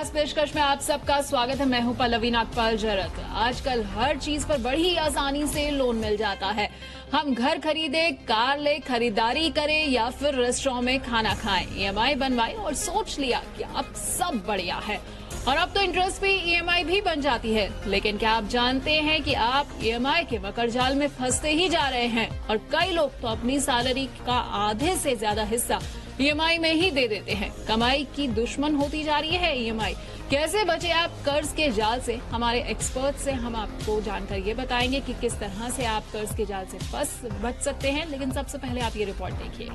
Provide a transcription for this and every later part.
खास पेशकश में आप सबका स्वागत है। मैं हूं पल्लवी नागपाल जरत। आजकल हर चीज पर बड़ी आसानी से लोन मिल जाता है। हम घर खरीदे, कार ले, खरीदारी करें या फिर रेस्टोरेंट में खाना खाएं, ईएमआई बनवाएं और सोच लिया कि अब सब बढ़िया है। और अब तो इंटरेस्ट पे ईएमआई भी बन जाती है। लेकिन क्या आप जानते हैं कि आप ईएमआई के मकड़जाल में फंसते ही जा रहे हैं और कई लोग तो अपनी सैलरी का आधे से ज्यादा हिस्सा ईएमआई में ही दे देते हैं। कमाई की दुश्मन होती जा रही है ईएमआई। कैसे बचे आप कर्ज के जाल से? हमारे एक्सपर्ट से हम आपको जानकर ये बताएंगे कि किस तरह से आप कर्ज के जाल से बच सकते हैं। लेकिन सबसे पहले आप ये रिपोर्ट देखिए।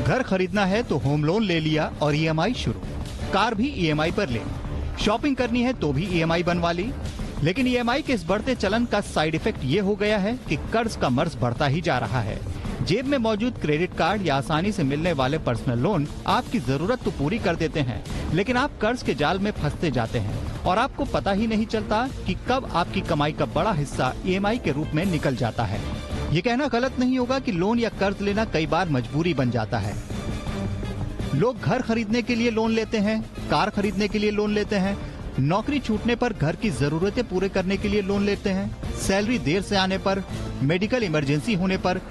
घर खरीदना है तो होम लोन ले लिया और ईएमआई शुरू। कार भी ईएमआई पर ले। शॉपिंग करनी है तो भी ईएमआई बनवा ली। लेकिन ईएमआई के इस बढ़ते चलन का साइड इफेक्ट ये हो गया है कि कर्ज का मर्ज बढ़ता ही जा रहा है। जेब में मौजूद क्रेडिट कार्ड या आसानी से मिलने वाले पर्सनल लोन आपकी जरूरत तो पूरी कर देते हैं, लेकिन आप कर्ज के जाल में फंसते जाते हैं और आपको पता ही नहीं चलता कि कब आपकी कमाई का बड़ा हिस्सा ईएमआई के रूप में निकल जाता है। ये कहना गलत नहीं होगा कि लोन या कर्ज लेना कई बार मजबूरी बन जाता है। लोग घर खरीदने के लिए लोन लेते हैं, कार खरीदने के लिए लोन लेते हैं, नौकरी छूटने पर घर की जरूरतें पूरे करने के लिए लोन लेते हैं, सैलरी देर से आने पर, मेडिकल इमरजेंसी होने पर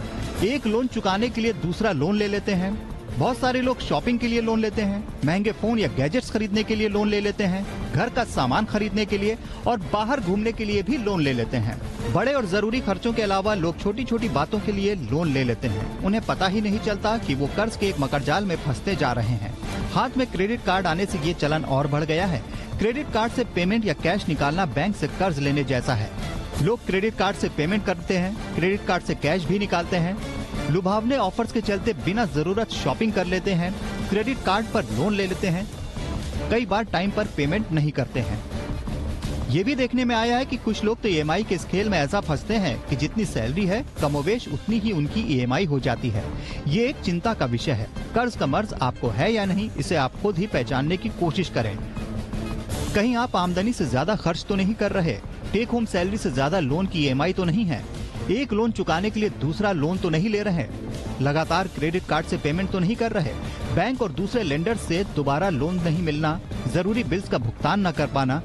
एक लोन चुकाने के लिए दूसरा लोन ले लेते हैं। बहुत सारे लोग शॉपिंग के लिए लोन लेते हैं, महंगे फोन या गैजेट्स खरीदने के लिए लोन ले लेते हैं, घर का सामान खरीदने के लिए और बाहर घूमने के लिए भी लोन ले लेते हैं। बड़े और जरूरी खर्चों के अलावा लोग छोटी छोटी बातों के लिए लोन ले लेते हैं। उन्हें पता ही नहीं चलता कि वो कर्ज के एक मकड़जाल में फंसते जा रहे हैं। हाथ में क्रेडिट कार्ड आने से ये चलन और बढ़ गया है। क्रेडिट कार्ड से पेमेंट या कैश निकालना बैंक से कर्ज लेने जैसा है। लोग क्रेडिट कार्ड से पेमेंट करते हैं, क्रेडिट कार्ड से कैश भी निकालते हैं। लुभावने ऑफर्स के चलते बिना जरूरत शॉपिंग कर लेते हैं, क्रेडिट कार्ड पर लोन ले लेते हैं। कई बार टाइम पर पेमेंट नहीं करते हैं। ये भी देखने में आया है कि कुछ लोग तो ईएमआई के इस खेल में ऐसा फंसते हैं कि जितनी सैलरी है कमोवेश उतनी ही उनकी ईएमआई हो जाती है। ये एक चिंता का विषय है। कर्ज का मर्ज आपको है या नहीं, इसे आप खुद ही पहचानने की कोशिश करें। कहीं आप आमदनी से ज्यादा खर्च तो नहीं कर रहे, टेक होम सैलरी से ज्यादा लोन की ईएमआई तो नहीं है, एक लोन चुकाने के लिए दूसरा लोन तो नहीं ले रहे, लगातार क्रेडिट कार्ड से पेमेंट तो नहीं कर रहे, बैंक और दूसरे लेंडर से दोबारा लोन नहीं मिलना, जरूरी बिल्स का भुगतान न कर पाना,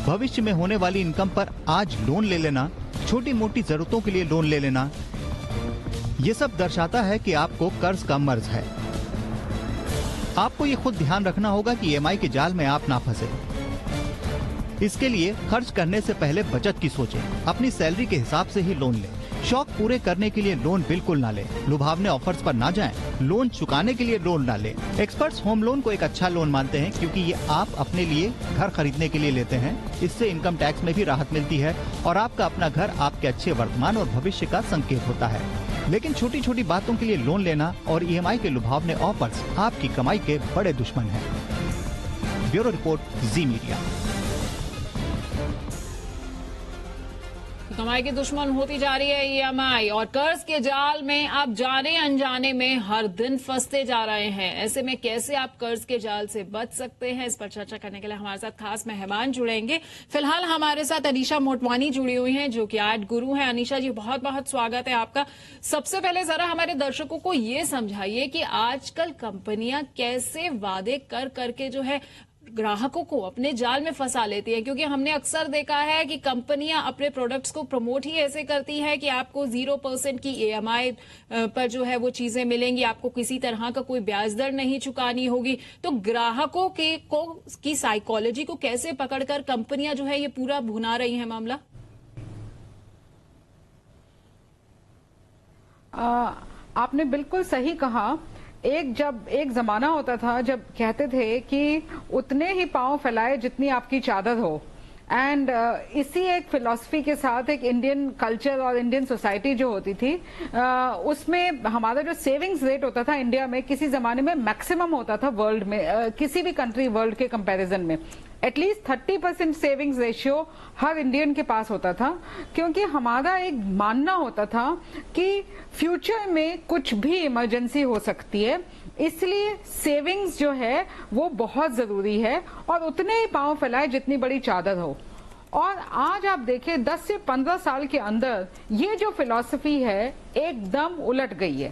भविष्य में होने वाली इनकम पर आज लोन ले लेना, छोटी मोटी जरूरतों के लिए लोन ले लेना। ये सब दर्शाता है कि आपको कर्ज का मर्ज है। आपको ये खुद ध्यान रखना होगा कि ईएमआई के जाल में आप ना फंसे। इसके लिए खर्च करने से पहले बचत की सोचें। अपनी सैलरी के हिसाब से ही लोन लें। शौक पूरे करने के लिए लोन बिल्कुल ना लें। लुभावने ऑफर्स पर ना जाएं। लोन चुकाने के लिए लोन ना लें। एक्सपर्ट्स होम लोन को एक अच्छा लोन मानते हैं क्योंकि ये आप अपने लिए घर खरीदने के लिए लेते हैं। इससे इनकम टैक्स में भी राहत मिलती है और आपका अपना घर आपके अच्छे वर्तमान और भविष्य का संकेत होता है। लेकिन छोटी छोटी बातों के लिए लोन लेना और ईएमआई के लुभावने ऑफर्स आपकी कमाई के बड़े दुश्मन हैं। ब्यूरो रिपोर्ट, जी मीडिया। कमाई की दुश्मन होती जा रही है ईएमआई और कर्ज के जाल में आप जाने अनजाने में हर दिन फंसते जा रहे हैं। ऐसे में कैसे आप कर्ज के जाल से बच सकते हैं, इस पर चर्चा करने के लिए हमारे साथ खास मेहमान जुड़ेंगे। फिलहाल हमारे साथ अनीशा मोटवानी जुड़ी हुई हैं जो कि आर्ट गुरु हैं। अनीशा जी, बहुत बहुत स्वागत है आपका। सबसे पहले जरा हमारे दर्शकों को ये समझाइए कि आजकल कंपनियां कैसे वादे कर करके जो है ग्राहकों को अपने जाल में फंसा लेती है, क्योंकि हमने अक्सर देखा है कि कंपनियां अपने प्रोडक्ट्स को प्रमोट ही ऐसे करती है कि आपको 0% की ईएमआई पर जो है वो चीजें मिलेंगी, आपको किसी तरह का कोई ब्याज दर नहीं चुकानी होगी। तो ग्राहकों की साइकोलॉजी को कैसे पकड़कर कंपनियां जो है ये पूरा भुना रही है मामला? आपने बिल्कुल सही कहा। एक जमाना होता था जब कहते थे कि उतने ही पांव फैलाए जितनी आपकी चादर हो। एंड इसी एक फिलॉसफी के साथ एक इंडियन कल्चर और इंडियन सोसाइटी जो होती थी उसमें हमारा जो सेविंग्स रेट होता था इंडिया में किसी जमाने में मैक्सिमम होता था वर्ल्ड में, किसी भी कंट्री वर्ल्ड के कंपैरिजन में। एटलीस्ट 30% सेविंग्स रेशियो हर इंडियन के पास होता था, क्योंकि हमारा एक मानना होता था कि फ्यूचर में कुछ भी इमरजेंसी हो सकती है, इसलिए सेविंग्स जो है वो बहुत जरूरी है और उतने ही पांव फैलाए जितनी बड़ी चादर हो। और आज आप देखें 10 से 15 साल के अंदर ये जो फिलॉसफी है एकदम उलट गई है।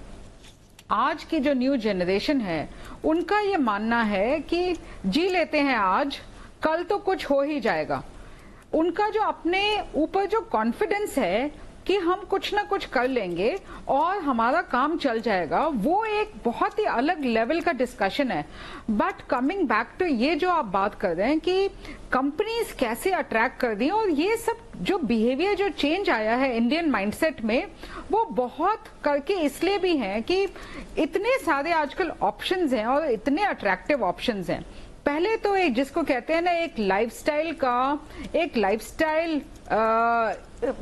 आज की जो न्यू जनरेशन है उनका ये मानना है कि जी लेते हैं आज, कल तो कुछ हो ही जाएगा। उनका जो अपने ऊपर जो कॉन्फिडेंस है कि हम कुछ ना कुछ कर लेंगे और हमारा काम चल जाएगा, वो एक बहुत ही अलग लेवल का डिस्कशन है। बट कमिंग बैक टू ये जो आप बात कर रहे हैं कि कंपनीज कैसे अट्रैक्ट कर दी, और ये सब जो बिहेवियर जो चेंज आया है इंडियन माइंडसेट में, वो बहुत करके इसलिए भी है कि इतने सारे आजकल ऑप्शंस हैं और इतने अट्रैक्टिव ऑप्शंस हैं। पहले तो एक जिसको कहते हैं ना, एक लाइफस्टाइल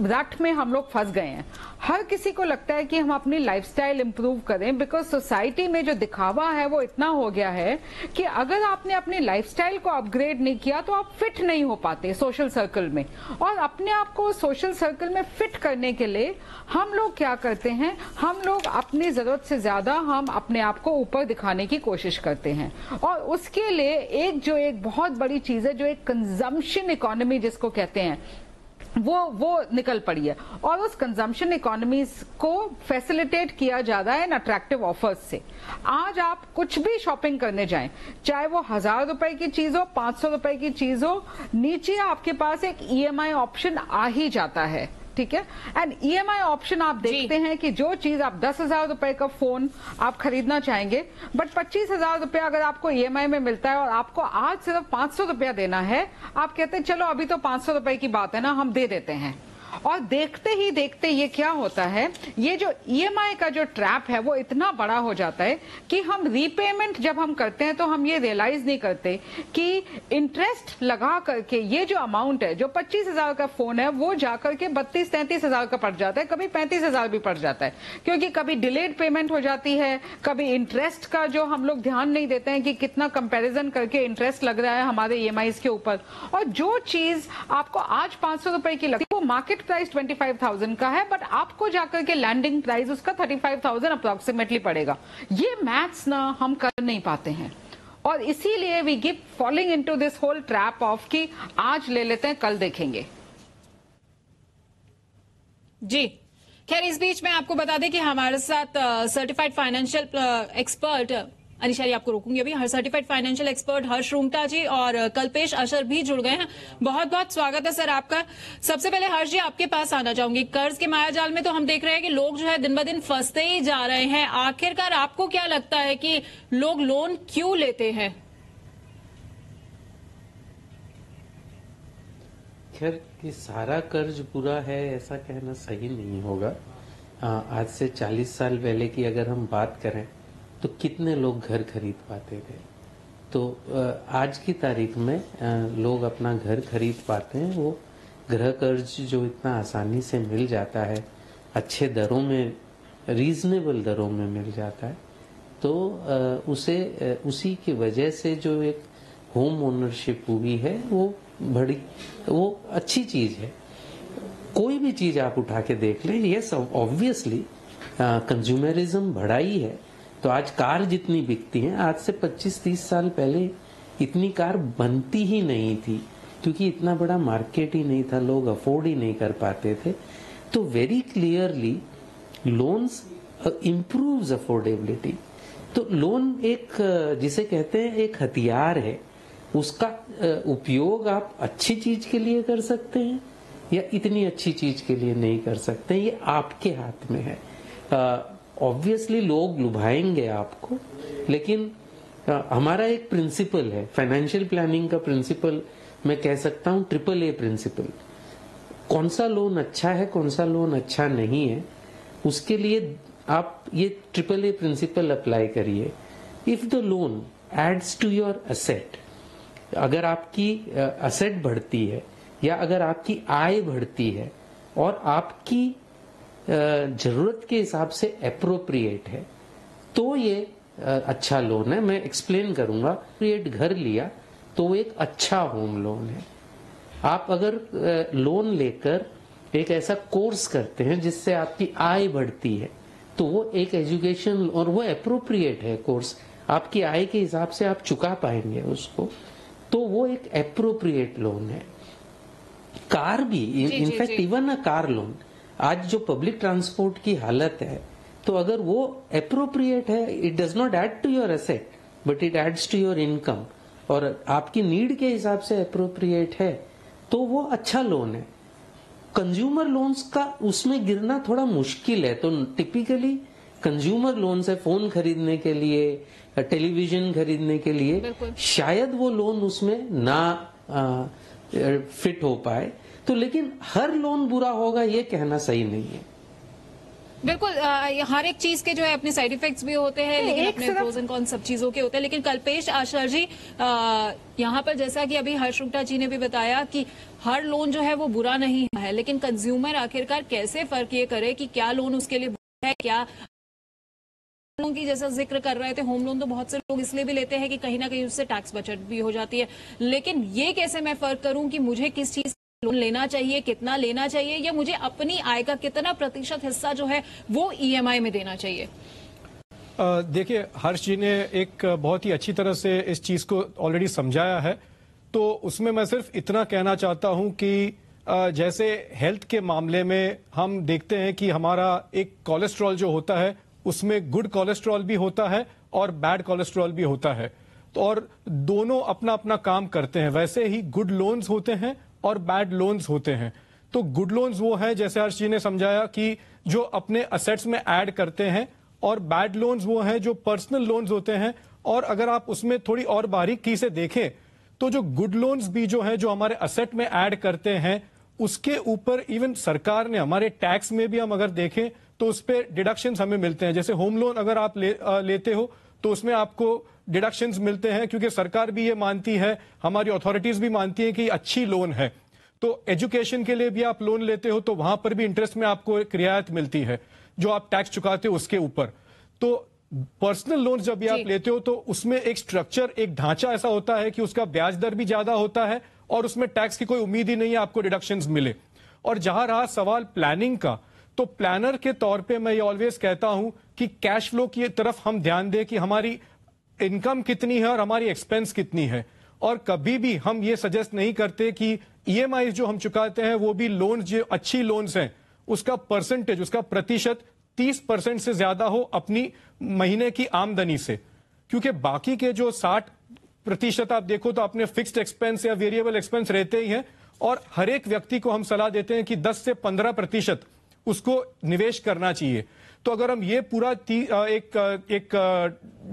रट में हम लोग फंस गए हैं। हर किसी को लगता है कि हम अपनी लाइफस्टाइल इंप्रूव करें, बिकॉज सोसाइटी में जो दिखावा है वो इतना हो गया है कि अगर आपने अपनी लाइफस्टाइल को अपग्रेड नहीं किया तो आप फिट नहीं हो पाते सोशल सर्कल में। और अपने आप को सोशल सर्कल में फिट करने के लिए हम लोग क्या करते हैं, हम लोग अपनी जरूरत से ज्यादा हम अपने आप को ऊपर दिखाने की कोशिश करते हैं। और उसके लिए एक बहुत बड़ी चीज है, जो एक कंजम्पशन इकोनॉमी जिसको कहते हैं, वो निकल पड़ी है। और उस कंजम्पशन इकोनॉमीज को फैसिलिटेट किया जा रहा है इन अट्रैक्टिव ऑफर्स से। आज आप कुछ भी शॉपिंग करने जाएं, चाहे वो 1000 रुपए की चीज हो, 500 रुपए की चीज हो, नीचे आपके पास एक EMI ऑप्शन आ ही जाता है, ठीक है। एंड EMI ऑप्शन आप देखते हैं कि जो चीज आप 10,000 रुपए का फोन आप खरीदना चाहेंगे, बट 25,000 रुपया अगर आपको EMI में मिलता है और आपको आज सिर्फ 500 रुपया देना है, आप कहते हैं चलो अभी तो 500 रुपए की बात है ना, हम दे देते हैं। और देखते ही देखते ये क्या होता है, ये जो EMI का जो ट्रैप है वो इतना बड़ा हो जाता है कि हम रीपेमेंट जब हम करते हैं तो हम ये रियलाइज नहीं करते कि इंटरेस्ट लगा करके ये जो अमाउंट है, जो 25,000 का फोन है, वो जाकर के 32-33,000 का पड़ जाता है, कभी 35,000 भी पड़ जाता है, क्योंकि कभी डिलेड पेमेंट हो जाती है, कभी इंटरेस्ट का जो हम लोग ध्यान नहीं देते हैं कि कितना कंपेरिजन करके इंटरेस्ट लग रहा है हमारे EMIs के ऊपर। और जो चीज आपको आज 500 रुपए की लगती है वो मार्केट प्राइस 25,000 का है, बट आपको जाकर के लैंडिंग प्राइस उसका 35,000 अप्रोक्सीमेटली पड़ेगा। ये मैथ्स ना हम कर नहीं पाते हैं, और इसीलिए we keep falling into this whole trap of कि आज ले लेते हैं कल देखेंगे। जी खैर, इस बीच में आपको बता दें कि हमारे साथ सर्टिफाइड फाइनेंशियल एक्सपर्ट अनिशा जी, आपको रोकूंगी अभी, सर्टिफाइड फाइनेंशियल एक्सपर्ट हर्ष रूंगटा जी और कल्पेश अशर भी जुड़ गए हैं। बहुत बहुत स्वागत है सर आपका। सबसे पहले हर्ष जी आपके पास आना चाहूंगी। कर्ज के मायाजाल में तो हम देख रहे हैं कि लोग जो है दिन ब दिन फंसते ही जा रहे हैं। आखिरकार आपको क्या लगता है कि लोग लोन क्यों लेते हैं? खैर कि सारा कर्ज बुरा है ऐसा कहना सही नहीं होगा। आज से 40 साल पहले की अगर हम बात करें तो कितने लोग घर खरीद पाते थे। तो आज की तारीख में लोग अपना घर खरीद पाते हैं। वो गृह कर्ज जो इतना आसानी से मिल जाता है, अच्छे दरों में, रीजनेबल दरों में मिल जाता है, तो उसी की वजह से जो एक होम ओनरशिप हुई है वो अच्छी चीज है। कोई भी चीज आप उठा के देख लें, यस ऑब्वियसली कंज्यूमरिज्म बढ़ा ही है। तो आज कार जितनी बिकती हैं, आज से 25-30 साल पहले इतनी कार बनती ही नहीं थी, क्योंकि इतना बड़ा मार्केट ही नहीं था, लोग अफोर्ड ही नहीं कर पाते थे। तो very clearly loans improves affordability. तो लोन एक जिसे कहते हैं एक हथियार है, उसका उपयोग आप अच्छी चीज के लिए कर सकते हैं या इतनी अच्छी चीज के लिए नहीं कर सकते, ये आपके हाथ में है। ऑब्वियसली लोग लुभाएंगे आपको, लेकिन हमारा एक प्रिंसिपल है फाइनेंशियल प्लानिंग का प्रिंसिपल, मैं कह सकता हूं AAA प्रिंसिपल। कौन सा लोन अच्छा है, कौन सा लोन अच्छा नहीं है, उसके लिए आप ये AAA प्रिंसिपल अप्लाई करिए। If the loan adds to your asset, अगर आपकी असेट बढ़ती है या अगर आपकी आय बढ़ती है और आपकी जरूरत के हिसाब से एप्रोप्रिएट है, तो ये अच्छा लोन है। मैं एक्सप्लेन करूंगा। एप्रोप्रिएट घर लिया तो वो एक अच्छा होम लोन है। आप अगर लोन लेकर एक ऐसा कोर्स करते हैं जिससे आपकी आय बढ़ती है, तो वो एक एजुकेशन और वो एप्रोप्रिएट है कोर्स, आपकी आय के हिसाब से आप चुका पाएंगे उसको, तो वो एक एप्रोप्रिएट लोन है। कार भी, in fact even a car loan, आज जो पब्लिक ट्रांसपोर्ट की हालत है, तो अगर वो एप्रोप्रिएट है, it does not add to your asset, but it adds to your income और आपकी नीड के हिसाब से अप्रोप्रिएट है तो वो अच्छा लोन है। कंज्यूमर लोन्स का उसमें गिरना थोड़ा मुश्किल है। तो टिपिकली कंज्यूमर लोन्स है फोन खरीदने के लिए, टेलीविजन खरीदने के लिए, शायद वो लोन उसमें ना फिट हो पाए। तो लेकिन हर लोन बुरा होगा ये कहना सही नहीं है। बिल्कुल, हर एक चीज के जो है अपने साइड इफेक्ट्स भी होते हैं, लेकिन अपने प्रोज एंड कॉन्स सब चीजों के होते हैं। लेकिन कल्पेश आचार्य जी, यहाँ पर जैसा कि अभी हर्ष रुंगटा जी ने भी बताया कि हर लोन जो है वो बुरा नहीं है, लेकिन कंज्यूमर आखिरकार कैसे फर्क ये करे कि क्या लोन उसके लिए बुरा है, क्या लोन की जैसा जिक्र कर रहे थे। होम लोन तो बहुत से लोग इसलिए भी लेते हैं कि कहीं ना कहीं उससे टैक्स बचत भी हो जाती है, लेकिन ये कैसे मैं फर्क करूं कि मुझे किस चीज लोन लेना चाहिए, कितना लेना चाहिए, या मुझे अपनी आय का कितना प्रतिशत हिस्सा जो है वो ईएमआई में देना चाहिए? देखिए, हर्ष जी ने एक बहुत ही अच्छी तरह से इस चीज को ऑलरेडी समझाया है। तो उसमें मैं सिर्फ इतना कहना चाहता हूं कि जैसे हेल्थ के मामले में हम देखते हैं कि हमारा एक कोलेस्ट्रॉल जो होता है उसमें गुड कोलेस्ट्रॉल भी होता है और बैड कोलेस्ट्रॉल भी होता है, तो और दोनों अपना अपना काम करते हैं। वैसे ही गुड लोन्स होते हैं और बैड लोन्स होते हैं। तो गुड लोन्स वो है, जैसे हर्ष जी ने समझाया, कि जो अपने असेट्स में ऐड करते हैं, और बैड लोन्स वो हैं जो पर्सनल लोन्स होते हैं। और अगर आप उसमें थोड़ी और बारीकी से देखें तो जो गुड लोन्स भी जो हैं जो हमारे असेट में ऐड करते हैं, उसके ऊपर इवन सरकार ने हमारे टैक्स में भी हम अगर देखें तो उस पर डिडक्शंस हमें मिलते हैं। जैसे होम लोन अगर आप लेते हो तो उसमें आपको डिडक्शंस मिलते हैं, क्योंकि सरकार भी ये मानती है, हमारी अथॉरिटीज भी मानती है कि अच्छी लोन है। तो एजुकेशन के लिए भी आप लोन लेते हो तो वहां पर भी इंटरेस्ट में आपको एक रियायत मिलती है जो आप टैक्स चुकाते हो उसके ऊपर। तो पर्सनल लोन जब भी आप लेते हो तो उसमें एक स्ट्रक्चर, एक ढांचा ऐसा होता है कि उसका ब्याज दर भी ज्यादा होता है और उसमें टैक्स की कोई उम्मीद ही नहीं है आपको डिडक्शंस मिले। और जहां रहा सवाल प्लानिंग का, तो प्लानर के तौर पे मैं ये ऑलवेज कहता हूं कि कैश फ्लो की तरफ हम ध्यान दें कि हमारी इनकम कितनी है और हमारी एक्सपेंस कितनी है। और कभी भी हम ये सजेस्ट नहीं करते कि ईएमआई जो हम चुकाते हैं वो भी लोन जो अच्छी लोन्स हैं उसका परसेंटेज, उसका प्रतिशत 30% से ज्यादा हो अपनी महीने की आमदनी से। क्योंकि बाकी के जो 60% आप देखो तो अपने फिक्स्ड एक्सपेंस या वेरिएबल एक्सपेंस रहते ही हैं। और हर एक व्यक्ति को हम सलाह देते हैं कि 10 से 15% उसको निवेश करना चाहिए। तो अगर हम ये पूरा एक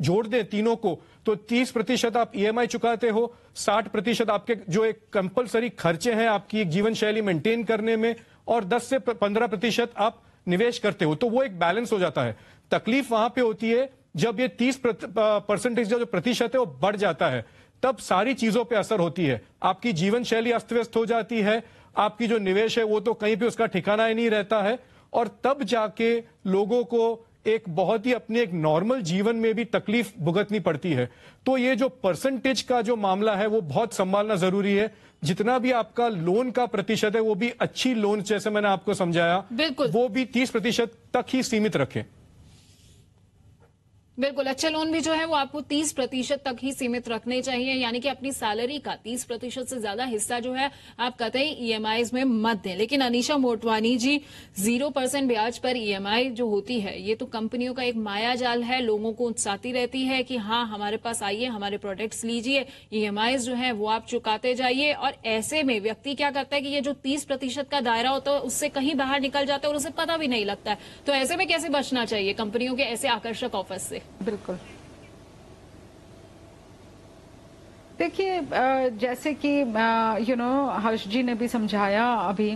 जोड़ दें तीनों को, तो 30% आप ईएमआई चुकाते हो, 60% आपके जो एक कंपलसरी खर्चे हैं आपकी एक जीवन शैली मेंटेन करने में, और 10 से 15% आप निवेश करते हो। तो वो एक बैलेंस हो जाता है। तकलीफ वहां पे होती है जब ये 30% जो प्रतिशत है वो बढ़ जाता है, तब सारी चीजों पे असर होती है। आपकी जीवन शैली अस्त व्यस्त हो जाती है, आपकी जो निवेश है वो तो कहीं पे उसका ठिकाना ही नहीं रहता है, और तब जाके लोगों को एक बहुत ही अपने एक नॉर्मल जीवन में भी तकलीफ भुगतनी पड़ती है। तो ये जो परसेंटेज का जो मामला है वो बहुत संभालना जरूरी है। जितना भी आपका लोन का प्रतिशत है वो भी अच्छी लोन, जैसे मैंने आपको समझाया, बिल्कुल वो भी 30% तक ही सीमित रखें। बिल्कुल, अच्छे लोन भी जो है वो आपको 30% तक ही सीमित रखने चाहिए, यानी कि अपनी सैलरी का 30% से ज्यादा हिस्सा जो है आप कतई ईएमआईज में मत दें। लेकिन अनीशा मोटवानी जी, 0% ब्याज पर ईएमआई जो होती है ये तो कंपनियों का एक माया जाल है, लोगों को उत्साहती रहती है कि हाँ हमारे पास आइए, हमारे प्रोडक्ट्स लीजिए, ईएमआईज जो है वो आप चुकाते जाइए। और ऐसे में व्यक्ति क्या करता है कि ये जो 30% का दायरा होता है उससे कहीं बाहर निकल जाता है और उसे पता भी नहीं लगता है। तो ऐसे में कैसे बचना चाहिए कंपनियों के ऐसे आकर्षक ऑफर से? बिल्कुल, देखिए जैसे कि हर्ष जी ने भी समझाया, अभी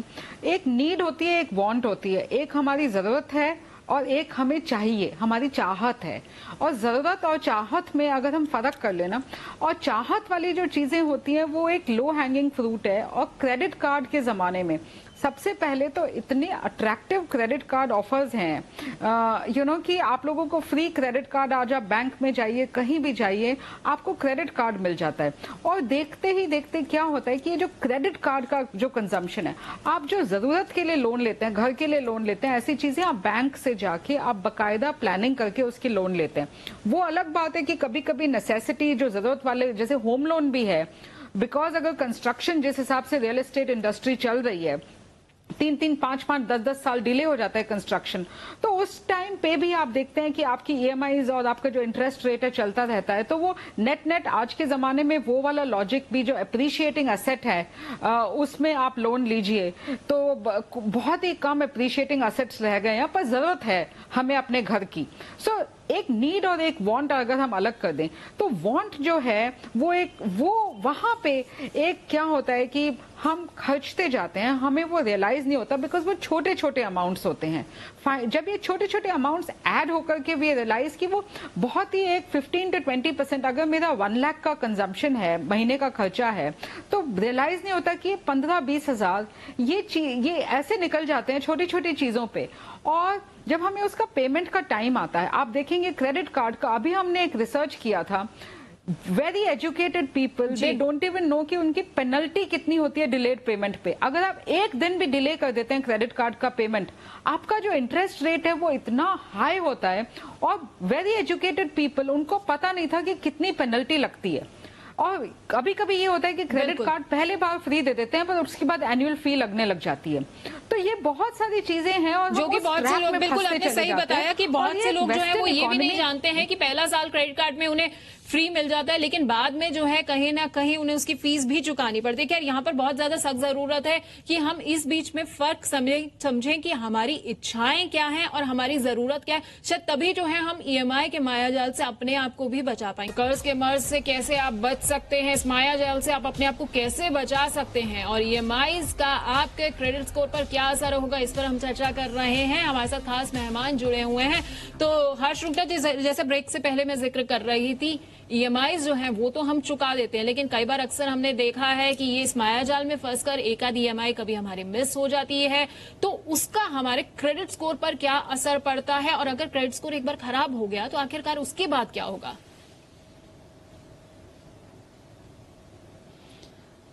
एक नीड होती है, एक वांट होती है, एक हमारी जरूरत है और एक हमें चाहिए, हमारी चाहत है। और जरूरत और चाहत में अगर हम फर्क कर लेना, और चाहत वाली जो चीजें होती हैं वो एक लो हैंगिंग फ्रूट है। और क्रेडिट कार्ड के जमाने में सबसे पहले तो इतने अट्रैक्टिव क्रेडिट कार्ड ऑफर्स हैं कि आप लोगों को फ्री क्रेडिट कार्ड, आज आप बैंक में जाइए, कहीं भी जाइए, आपको क्रेडिट कार्ड मिल जाता है। और देखते ही देखते क्या होता है कि ये जो क्रेडिट कार्ड का जो कंजम्पशन है, आप जो जरूरत के लिए लोन लेते हैं, घर के लिए लोन लेते हैं, ऐसी चीजें आप बैंक से जाके आप बाकायदा प्लानिंग करके उसकी लोन लेते हैं। वो अलग बात है कि कभी कभी नेसेसिटी, जो जरूरत वाले, जैसे होम लोन भी है, बिकॉज अगर कंस्ट्रक्शन जिस हिसाब से रियल एस्टेट इंडस्ट्री चल रही है 3-3, 5-5, 10-10 साल डिले हो जाता है कंस्ट्रक्शन, तो उस टाइम पे भी आप देखते हैं कि आपकी ईएमआईज और आपका जो इंटरेस्ट रेट है चलता रहता है। तो वो नेट आज के जमाने में वो वाला लॉजिक भी, जो अप्रिशिएटिंग एसेट है उसमें आप लोन लीजिए तो बहुत ही कम अप्रिशिएटिंग एसेट्स रह गए हैं, पर जरूरत है हमें अपने घर की। सो एक नीड और एक वांट अगर हम अलग कर दें तो वांट जो है वो वहां पे एक क्या होता है कि हम खर्चते जाते हैं, हमें वो रियलाइज नहीं होता बिकॉज वो छोटे छोटे अमाउंट्स होते हैं। जब ये छोटे छोटे अमाउंट्स ऐड होकर के भी रियलाइज कि वो बहुत ही एक 15 to 20%, अगर मेरा 1 लाख का कंजम्पशन है, महीने का खर्चा है, तो रियलाइज नहीं होता कि 15-20 हजार ये ऐसे निकल जाते हैं छोटी छोटी चीजों पे। और जब हमें उसका पेमेंट का टाइम आता है, आप देखेंगे क्रेडिट कार्ड का, अभी हमने एक रिसर्च किया था, very educated people they don't even know कि उनकी पेनल्टी कितनी होती है डिलेड पेमेंट पे। अगर आप एक दिन भी डिले कर देते हैं क्रेडिट कार्ड का पेमेंट, आपका जो इंटरेस्ट रेट है वो इतना हाई होता है। और वेरी एजुकेटेड पीपल, उनको पता नहीं था कि कितनी पेनल्टी लगती है। और कभी कभी ये होता है कि क्रेडिट कार्ड पहले बार फ्री दे देते हैं, पर उसके बाद एनुअल फी लगने लग जाती है। तो ये बहुत सारी चीजें हैं और जो कि बहुत से लोग, बिल्कुल आपने सही बताया कि बहुत से लोग जो है वो ये भी नहीं जानते हैं कि पहला साल क्रेडिट कार्ड में उन्हें फ्री मिल जाता है, लेकिन बाद में जो है कहीं ना कहीं उन्हें उसकी फीस भी चुकानी पड़ती है। खैर, यहाँ पर बहुत ज्यादा सख्त जरूरत है कि हम इस बीच में फर्क समझें कि हमारी इच्छाएं क्या हैं और हमारी जरूरत क्या है। शायद तभी जो है हम ईएमआई के मायाजाल से अपने आप को भी बचा पाएंगे। कर्ज के मर्ज से कैसे आप बच सकते हैं, इस मायाजाल से आप अपने आप को कैसे बचा सकते हैं, और ईएमआईज का आपके क्रेडिट स्कोर पर क्या असर होगा, इस पर हम चर्चा कर रहे हैं। हमारे साथ खास मेहमान जुड़े हुए हैं। तो हर्ष रुक्टा जी, जैसे ब्रेक से पहले मैं जिक्र कर रही थी, ईएमआईज जो हैं वो तो हम चुका देते हैं, लेकिन कई बार अक्सर हमने देखा है कि ये इस मायाजाल में फंसकर एक आध ईएमआई कभी हमारी मिस हो जाती है, तो उसका हमारे क्रेडिट स्कोर पर क्या असर पड़ता है, और अगर क्रेडिट स्कोर एक बार खराब हो गया तो आखिरकार उसके बाद क्या होगा?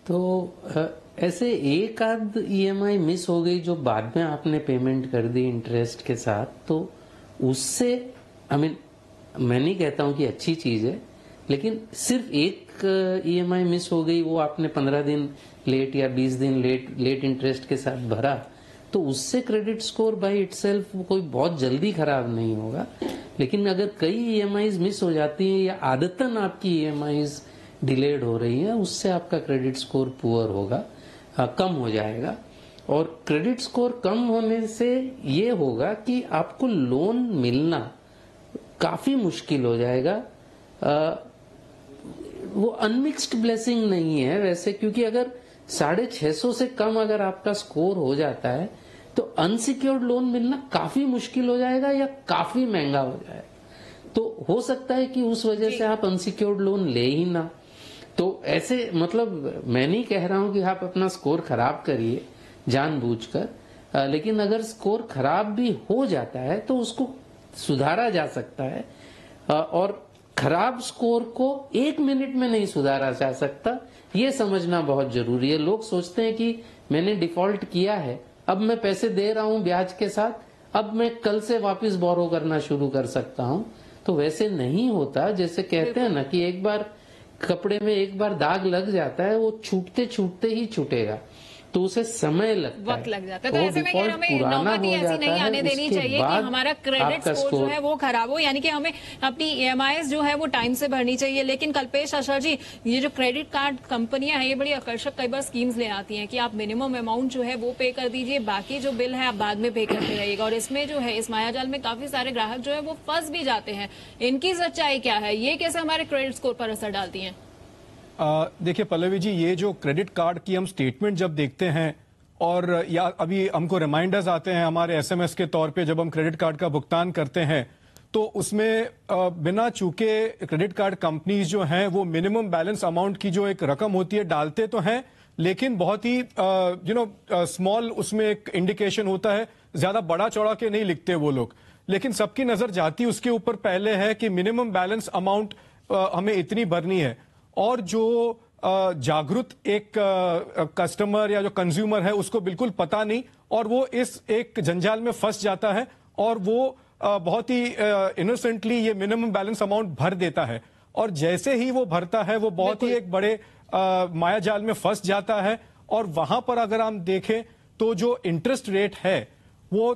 तो ऐसे एक आध ईएमआई मिस हो गई जो बाद में आपने पेमेंट कर दी इंटरेस्ट के साथ, तो उससे मैं नहीं कहता हूं कि अच्छी चीज है, लेकिन सिर्फ एक ईएमआई मिस हो गई, वो आपने 15 दिन लेट या 20 दिन लेट इंटरेस्ट के साथ भरा, तो उससे क्रेडिट स्कोर बाय इटसेल्फ कोई बहुत जल्दी खराब नहीं होगा। लेकिन अगर कई ईएमआईज मिस हो जाती हैं या आदतन आपकी ईएमआईज डिलेड हो रही है, उससे आपका क्रेडिट स्कोर पुअर होगा, कम हो जाएगा। और क्रेडिट स्कोर कम होने से ये होगा कि आपको लोन मिलना काफी मुश्किल हो जाएगा। वो अनमिक्स्ड ब्लेसिंग नहीं है वैसे, क्योंकि अगर 650 से कम अगर आपका स्कोर हो जाता है तो अनसिक्योर्ड लोन मिलना काफी मुश्किल हो जाएगा या काफी महंगा हो जाएगा। तो हो सकता है कि उस वजह से आप अनसिक्योर्ड लोन ले ही ना। तो ऐसे मतलब मैं नहीं कह रहा हूं कि आप अपना स्कोर खराब करिए जानबूझकर, लेकिन अगर स्कोर खराब भी हो जाता है तो उसको सुधारा जा सकता है। और खराब स्कोर को 1 मिनट में नहीं सुधारा जा सकता, ये समझना बहुत जरूरी है। लोग सोचते हैं कि मैंने डिफॉल्ट किया है, अब मैं पैसे दे रहा हूं ब्याज के साथ, अब मैं कल से वापस बोरो करना शुरू कर सकता हूं। तो वैसे नहीं होता। जैसे कहते हैं ना कि एक बार कपड़े में एक बार दाग लग जाता है, वो छूटते छूटते ही छूटेगा, तो उसे समय लगता है, वक्त लग जाता है। तो ऐसे में कि हमें नौबत ऐसी नहीं आने देनी चाहिए कि हमारा क्रेडिट स्कोर जो है वो खराब हो, यानी कि हमें अपनी ईएमआईज जो है वो टाइम से भरनी चाहिए। लेकिन कल्पेश आशा जी, ये जो क्रेडिट कार्ड कंपनियां हैं ये बड़ी आकर्षक कई बार स्कीम्स ले आती हैं कि आप मिनिमम अमाउंट जो है वो पे कर दीजिए, बाकी जो बिल है आप बाद में पे करते रहिएगा। और इसमें जो है इस मायाजाल में काफी सारे ग्राहक जो है वो फंस भी जाते हैं। इनकी सच्चाई क्या है, ये कैसे हमारे क्रेडिट स्कोर पर असर डालती है? देखिए पल्लवी जी, ये जो क्रेडिट कार्ड की हम स्टेटमेंट जब देखते हैं और या अभी हमको रिमाइंडर्स आते हैं हमारे एसएमएस के तौर पे जब हम क्रेडिट कार्ड का भुगतान करते हैं, तो उसमें बिना चूके क्रेडिट कार्ड कंपनीज जो हैं वो मिनिमम बैलेंस अमाउंट की जो एक रकम होती है डालते तो हैं, लेकिन बहुत ही स्मॉल उसमें एक इंडिकेशन होता है, ज्यादा बड़ा चौड़ा के नहीं लिखते वो लोग। लेकिन सबकी नजर जाती उसके ऊपर पहले है कि मिनिमम बैलेंस अमाउंट हमें इतनी भरनी है। और जो जागरूक एक कस्टमर या जो कंज्यूमर है उसको बिल्कुल पता नहीं, और वो इस एक जंजाल में फंस जाता है और वो बहुत ही इनोसेंटली ये मिनिमम बैलेंस अमाउंट भर देता है। और जैसे ही वो भरता है वो बहुत ही एक बड़े मायाजाल में फंस जाता है। और वहां पर अगर हम देखें तो जो इंटरेस्ट रेट है वो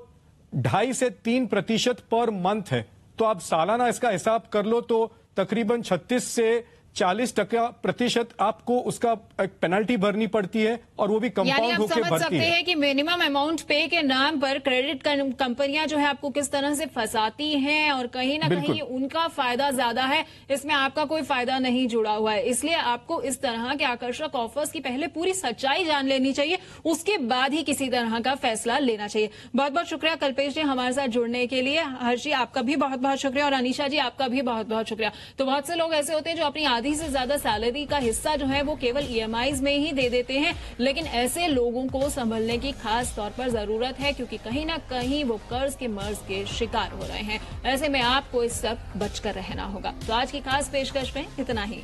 2.5 से 3% पर मंथ है। तो आप सालाना इसका हिसाब कर लो तो तकरीबन 36 से 40% आपको उसका एक पेनल्टी भरनी पड़ती है, और वो भी कंपाउंड होकर समझ भरती सकते है। हैं कि मिनिमम अमाउंट पे के नाम पर क्रेडिट कंपनियां जो है आपको किस तरह से फंसाती हैं, और कहीं ना कहीं उनका फायदा ज्यादा है, इसमें आपका कोई फायदा नहीं जुड़ा हुआ है। इसलिए आपको इस तरह के आकर्षक ऑफर्स की पहले पूरी सच्चाई जान लेनी चाहिए, उसके बाद ही किसी तरह का फैसला लेना चाहिए। बहुत बहुत शुक्रिया कल्पेश जी हमारे साथ जुड़ने के लिए। हर्ष जी आपका भी बहुत बहुत शुक्रिया, और अनीशा जी आपका भी बहुत बहुत शुक्रिया। तो बहुत से लोग ऐसे होते हैं जो अपनी आधी से ज्यादा सैलरी का हिस्सा जो है वो केवल ईएमआईज में ही दे देते हैं, लेकिन ऐसे लोगों को संभलने की खास तौर पर जरूरत है, क्योंकि कहीं ना कहीं वो कर्ज के मर्ज के शिकार हो रहे हैं। ऐसे में आपको इस सब बचकर रहना होगा। तो आज की खास पेशकश में इतना ही।